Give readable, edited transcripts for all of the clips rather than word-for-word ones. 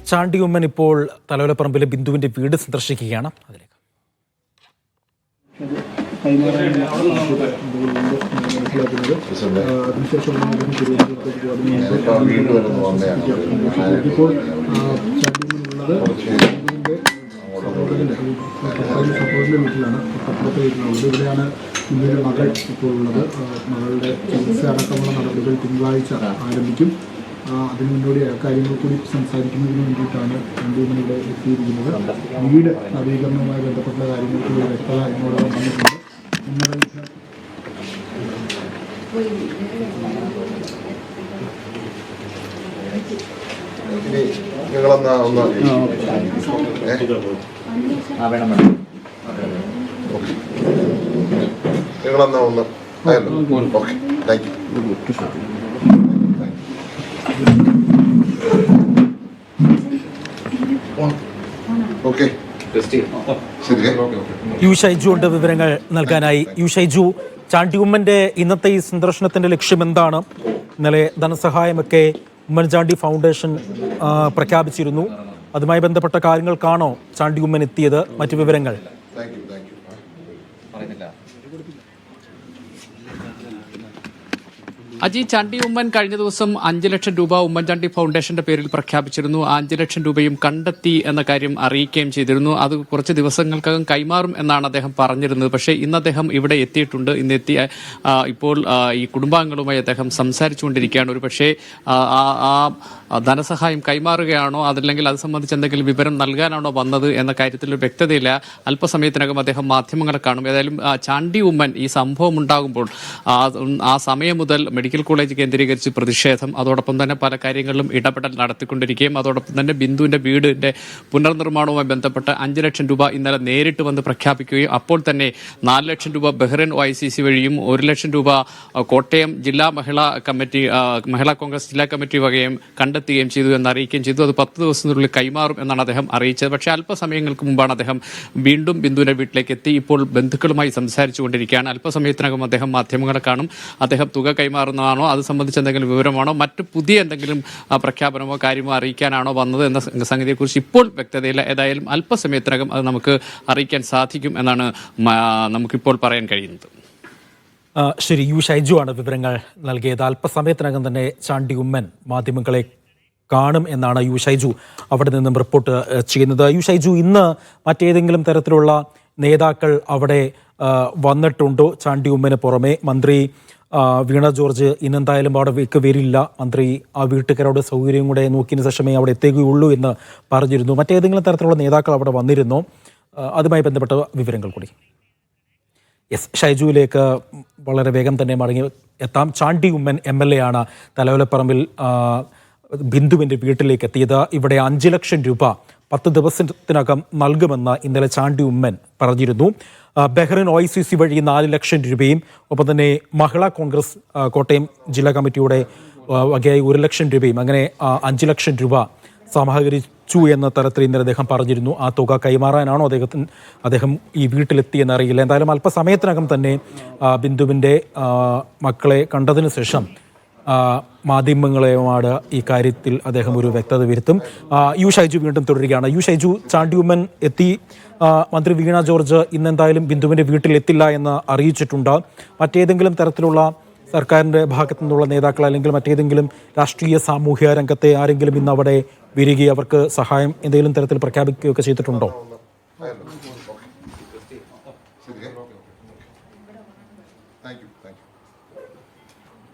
ചാണ്ടി ഉമ്മൻ ഇപ്പോൾ തലവലപ്പറമ്പിലെ ബിന്ദുവിന്റെ വീട് സന്ദർശിക്കുകയാണ്. അതിലേക്ക് സഹോദരൻ്റെ വീട്ടിലാണ്, തൊട്ടപ്പുറത്തെ വീട്ടിലുള്ളത്. ഇവിടെയാണ് ഇന്ത്യയുടെ മകൾ ഇപ്പോൾ ഉള്ളത്. മകളുടെ ചികിത്സ അടക്കമുള്ള നടപടികൾ തിങ്കളാഴ്ച ആരംഭിക്കും. അതിന് മുന്നോടിയായ കാര്യങ്ങൾ കൂടി സംസാരിക്കുന്നതിന് വേണ്ടിയിട്ടാണ് ചാണ്ടി ഉമ്മൻ ഇവിടെ എത്തിയിരിക്കുന്നത്. വീട് നവീകരണവുമായി ബന്ധപ്പെട്ട കാര്യങ്ങൾക്കുള്ള വ്യക്തത എന്നോടൊപ്പം വന്നിട്ടുണ്ട്. നിങ്ങളെന്നാ ഒന്ന് നിങ്ങളെന്നാ ഒന്ന് ഓക്കെ, താങ്ക് യു. ഓക്കെ, യു ഷൈജുണ്ട് വിവരങ്ങൾ നൽകാനായി. യു ഷൈജു, ചാണ്ടി ഉമ്മന്റെ ഇന്നത്തെ ഈ സന്ദർശനത്തിന്റെ ലക്ഷ്യം എന്താണ്? ഇന്നലെ ധനസഹായമൊക്കെ ഉമ്മൻചാണ്ടി ഫൗണ്ടേഷൻ പ്രഖ്യാപിച്ചിരുന്നു. അതുമായി ബന്ധപ്പെട്ട കാര്യങ്ങൾക്കാണോ ചാണ്ടി ഉമ്മൻ എത്തിയത്? മറ്റു വിവരങ്ങൾ? അജി, ചാണ്ടി ഉമ്മൻ കഴിഞ്ഞ ദിവസം 5 ലക്ഷം രൂപ ഉമ്മൻചാണ്ടി ഫൗണ്ടേഷന്റെ പേരിൽ പ്രഖ്യാപിച്ചിരുന്നു. 5 ലക്ഷം രൂപയും കണ്ടെത്തി എന്ന കാര്യം അറിയിക്കുകയും ചെയ്തിരുന്നു. അത് കുറച്ച് ദിവസങ്ങൾക്കകം കൈമാറും എന്നാണ് അദ്ദേഹം പറഞ്ഞിരുന്നത്. പക്ഷേ ഇന്ന് അദ്ദേഹം ഇവിടെ എത്തിയിട്ടുണ്ട്. ഇന്ന് എത്തിയ ഇപ്പോൾ ഈ കുടുംബാംഗങ്ങളുമായി അദ്ദേഹം സംസാരിച്ചുകൊണ്ടിരിക്കുകയാണ്. ഒരു പക്ഷേ ആ ധനസഹായം കൈമാറുകയാണോ, അതല്ലെങ്കിൽ അത് സംബന്ധിച്ച് എന്തെങ്കിലും വിവരം നൽകാനാണോ വന്നത് എന്ന കാര്യത്തിൽ ഒരു വ്യക്തതയില്ല. അല്പസമയത്തിനകം അദ്ദേഹം മാധ്യമങ്ങളെ കാണും. ഏതായാലും ചാണ്ടി ഉമ്മൻ ഈ സംഭവം ഉണ്ടാകുമ്പോൾ ആ സമയം മുതൽ മെഡിക്കൽ കോളേജ് കേന്ദ്രീകരിച്ച് പ്രതിഷേധം, അതോടൊപ്പം തന്നെ പല കാര്യങ്ങളിലും ഇടപെടൽ നടത്തിക്കൊണ്ടിരിക്കുകയും അതോടൊപ്പം തന്നെ ബിന്ദുവിന്റെ വീടിന്റെ പുനർനിർമ്മാണവുമായി ബന്ധപ്പെട്ട് 5 ലക്ഷം രൂപ ഇന്നലെ നേരിട്ട് വന്ന് പ്രഖ്യാപിക്കുകയും അപ്പോൾ തന്നെ 4 ലക്ഷം രൂപ ബഹ്റൈൻ OICC വഴിയും 1 ലക്ഷം രൂപ കോട്ടയം ജില്ലാ മഹിളാ കോൺഗ്രസ് ജില്ലാ കമ്മിറ്റി വകയും കണ്ടെത്തുകയും ചെയ്തു എന്ന് അറിയിക്കുകയും ചെയ്തു. അത് 10 ദിവസത്തിനുള്ളിൽ കൈമാറും എന്നാണ് അദ്ദേഹം അറിയിച്ചത്. പക്ഷേ അല്പസമയങ്ങൾക്ക് മുമ്പാണ് അദ്ദേഹം വീണ്ടും ബിന്ദുവിന്റെ വീട്ടിലേക്ക് എത്തി. ഇപ്പോൾ ബന്ധുക്കളുമായി സംസാരിച്ചുകൊണ്ടിരിക്കുകയാണ്. അല്പസമയത്തിനകം അദ്ദേഹം മാധ്യമങ്ങളെ കാണും. അദ്ദേഹം തുക കൈമാറുന്നതാണോ, അത് സംബന്ധിച്ച് എന്തെങ്കിലും വിവരമാണോ, മറ്റു പുതിയ എന്തെങ്കിലും പ്രഖ്യാപനമോ കാര്യമോ അറിയിക്കാനാണോ വന്നത് എന്ന സംഗതിയെക്കുറിച്ച് ഇപ്പോൾ വ്യക്തതയില്ല. ഏതായാലും അല്പസമയത്തിനകം അത് നമുക്ക് അറിയിക്കാൻ സാധിക്കും എന്നാണ് നമുക്കിപ്പോൾ പറയാൻ കഴിയുന്നത്. ശരി, യു ഷൈജു ആണ് വിവരങ്ങൾ നൽകിയത്. അല്പസമയത്തിനകം തന്നെ ചാണ്ടി ഉമ്മൻ മാധ്യമങ്ങളെ കാണും എന്നാണ് യു ഷൈജു അവിടെ നിന്നും റിപ്പോർട്ട് ചെയ്യുന്നത്. യു ഷൈജു, ഇന്ന് മറ്റേതെങ്കിലും തരത്തിലുള്ള നേതാക്കൾ അവിടെ വന്നിട്ടുണ്ടോ? ചാണ്ടി ഉമ്മന് പുറമെ മന്ത്രി വീണ ജോർജ് ഇന്നെന്തായാലും അവിടെ വരില്ല. മന്ത്രി ആ വീട്ടുകാരുടെ സൗകര്യം കൂടെ നോക്കിയതിന് ശേഷമേ അവിടെ എത്തുകയുള്ളൂ എന്ന് പറഞ്ഞിരുന്നു. മറ്റേതെങ്കിലും തരത്തിലുള്ള നേതാക്കൾ അവിടെ വന്നിരുന്നോ? അതുമായി ബന്ധപ്പെട്ട വിവരങ്ങൾ കൂടി. ഷൈജുവിലേക്ക് വളരെ വേഗം തന്നെ മടങ്ങി എത്താം. ചാണ്ടി ഉമ്മൻ MLA ആണ് തലവലപ്പറമ്പിൽ ബിന്ദുവിൻ്റെ വീട്ടിലേക്ക് എത്തിയത്. ഇവിടെ 5 ലക്ഷം രൂപ 10 ദിവസത്തിനകം നൽകുമെന്ന് ഇന്നലെ ചാണ്ടി ഉമ്മൻ പറഞ്ഞിരുന്നു. ബഹ്റൈൻ OICC വഴി 4 ലക്ഷം രൂപയും ഒപ്പം തന്നെ മഹിളാ കോൺഗ്രസ് കോട്ടയം ജില്ലാ കമ്മിറ്റിയുടെ വകയായി 1 ലക്ഷം രൂപയും അങ്ങനെ 5 ലക്ഷം രൂപ സമാഹരിച്ചു എന്ന തരത്തിൽ ഇന്നലെ അദ്ദേഹം പറഞ്ഞിരുന്നു. ആ തുക കൈമാറാനാണോ അദ്ദേഹം ഈ വീട്ടിലെത്തിയെന്ന് അറിയില്ല. എന്തായാലും അല്പസമയത്തിനകം തന്നെ ബിന്ദുവിൻ്റെ മക്കളെ കണ്ടതിന് ശേഷം മാധ്യമങ്ങളെയുമാണ് ഈ കാര്യത്തിൽ അദ്ദേഹം ഒരു വ്യക്തത വരുത്തും. യു ഷൈജു വീണ്ടും തുടരുകയാണ്. യു ഷൈജു, ചാണ്ടി ഉമ്മൻ എത്തി. മന്ത്രി വീണ ജോർജ് ഇന്നെന്തായാലും ബിന്ദുവിൻ്റെ വീട്ടിലെത്തില്ല എന്ന് അറിയിച്ചിട്ടുണ്ട്. മറ്റേതെങ്കിലും തരത്തിലുള്ള സർക്കാരിൻ്റെ ഭാഗത്തു നിന്നുള്ള നേതാക്കൾ അല്ലെങ്കിൽ മറ്റേതെങ്കിലും രാഷ്ട്രീയ സാമൂഹ്യ രംഗത്തെ ആരെങ്കിലും ഇന്ന് അവിടെ വരികയും അവർക്ക് സഹായം എന്തെങ്കിലും തരത്തിൽ പ്രഖ്യാപിക്കുകയൊക്കെ ചെയ്തിട്ടുണ്ടോ?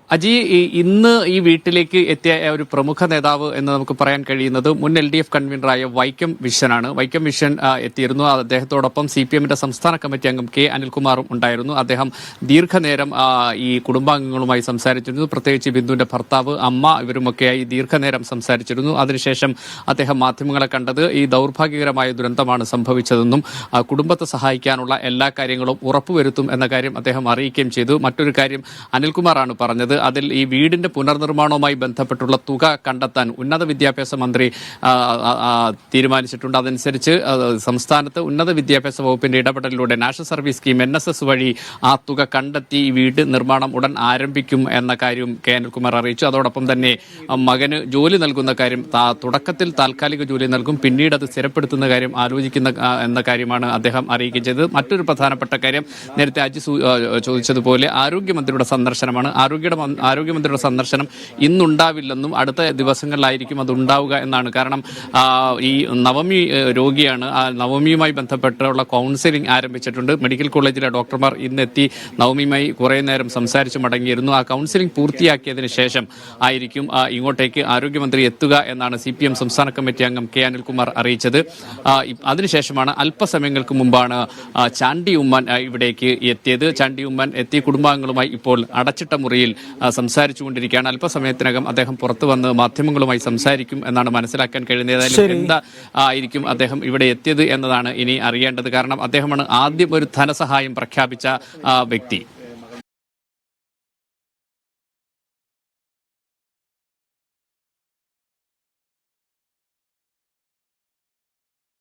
അജി, ഇന്ന് ഈ വീട്ടിലേക്ക് എത്തിയ ഒരു പ്രമുഖ നേതാവ് എന്ന് നമുക്ക് പറയാൻ കഴിയുന്നത് മുൻ LDF കൺവീനറായ വൈക്കം വിശ്വനാണ്. വൈക്കം വിശ്വൻ എത്തിയിരുന്നു. അദ്ദേഹത്തോടൊപ്പം CPMന്റെ സംസ്ഥാന കമ്മിറ്റി അംഗം K അനിൽകുമാറും ഉണ്ടായിരുന്നു. അദ്ദേഹം ദീർഘനേരം ഈ കുടുംബാംഗങ്ങളുമായി സംസാരിച്ചിരുന്നു. പ്രത്യേകിച്ച് ബിന്ദുവിന്റെ ഭർത്താവ്, അമ്മ ഇവരുമൊക്കെയായി ദീർഘനേരം സംസാരിച്ചിരുന്നു. അതിനുശേഷം അദ്ദേഹം മാധ്യമങ്ങളെ കണ്ടത് ഈ ദൗർഭാഗ്യകരമായ ദുരന്തമാണ് സംഭവിച്ചതെന്നും കുടുംബത്തെ സഹായിക്കാനുള്ള എല്ലാ കാര്യങ്ങളും ഉറപ്പുവരുത്തും എന്ന കാര്യം അദ്ദേഹം അറിയിക്കുകയും ചെയ്തു. മറ്റൊരു കാര്യം അനിൽകുമാറാണ് പറഞ്ഞത്. അതിൽ ഈ വീടിന്റെ പുനർനിർമ്മാണവുമായി ബന്ധപ്പെട്ടുള്ള തുക കണ്ടെത്താൻ ഉന്നത വിദ്യാഭ്യാസ മന്ത്രി തീരുമാനിച്ചിട്ടുണ്ട്. അതനുസരിച്ച് സംസ്ഥാനത്ത് ഉന്നത വിദ്യാഭ്യാസ വകുപ്പിന്റെ ഇടപെടലിലൂടെ നാഷണൽ സർവീസ് സ്കീം NSS വഴി ആ തുക കണ്ടെത്തി ഈ വീട് നിർമ്മാണം ഉടൻ ആരംഭിക്കും എന്ന കാര്യം കെ അനിൽകുമാർ അറിയിച്ചു. അതോടൊപ്പം തന്നെ മകന് ജോലി നൽകുന്ന കാര്യം തുടക്കത്തിൽ താൽക്കാലിക ജോലി നൽകും, പിന്നീട് അത് സ്ഥിരപ്പെടുത്തുന്ന കാര്യം ആലോചിക്കുന്ന എന്ന കാര്യമാണ് അദ്ദേഹം അറിയിക്കുകയും ചെയ്തത്. മറ്റൊരു പ്രധാനപ്പെട്ട കാര്യം നേരത്തെ അജി ചോദിച്ചതുപോലെ ആരോഗ്യമന്ത്രിയുടെ സന്ദർശനമാണ്. ആരോഗ്യമന്ത്രിയുടെ സന്ദർശനം ഇന്നുണ്ടാവില്ലെന്നും അടുത്ത ദിവസങ്ങളിലായിരിക്കും അത് ഉണ്ടാവുക എന്നാണ്. കാരണം ഈ നവമി രോഗിയാണ്. ആ നവമിയുമായി ബന്ധപ്പെട്ടുള്ള കൗൺസിലിംഗ് ആരംഭിച്ചിട്ടുണ്ട്. മെഡിക്കൽ കോളേജിലെ ഡോക്ടർമാർ ഇന്നെത്തി നവമിയുമായി കുറേ നേരം സംസാരിച്ച് മടങ്ങിയിരുന്നു. ആ കൗൺസിലിംഗ് പൂർത്തിയാക്കിയതിന് ശേഷം ആയിരിക്കും ഇങ്ങോട്ടേക്ക് ആരോഗ്യമന്ത്രി എത്തുക എന്നാണ് CPM സംസ്ഥാന കമ്മിറ്റി അംഗം കെ അനിൽകുമാർ അറിയിച്ചത്. അതിനുശേഷമാണ് അല്പസമയങ്ങൾക്ക് മുമ്പാണ് ചാണ്ടി ഉമ്മൻ ഇവിടേക്ക് എത്തിയത്. ചാണ്ടി ഉമ്മൻ എത്തി കുടുംബാംഗങ്ങളുമായി ഇപ്പോൾ അടച്ചിട്ട മുറിയിൽ സംസാരിച്ചുകൊണ്ടിരിക്കുകയാണ്. അല്പസമയത്തിനകം അദ്ദേഹം പുറത്തു വന്ന് മാധ്യമങ്ങളുമായി സംസാരിക്കും എന്നാണ് മനസ്സിലാക്കാൻ കഴിയുന്നത്. ഏതായാലും എന്താ ആയിരിക്കും അദ്ദേഹം ഇവിടെ എത്തിയത് എന്നതാണ് ഇനി അറിയേണ്ടത്. കാരണം അദ്ദേഹമാണ് ആദ്യം ഒരു ധനസഹായം പ്രഖ്യാപിച്ച വ്യക്തി.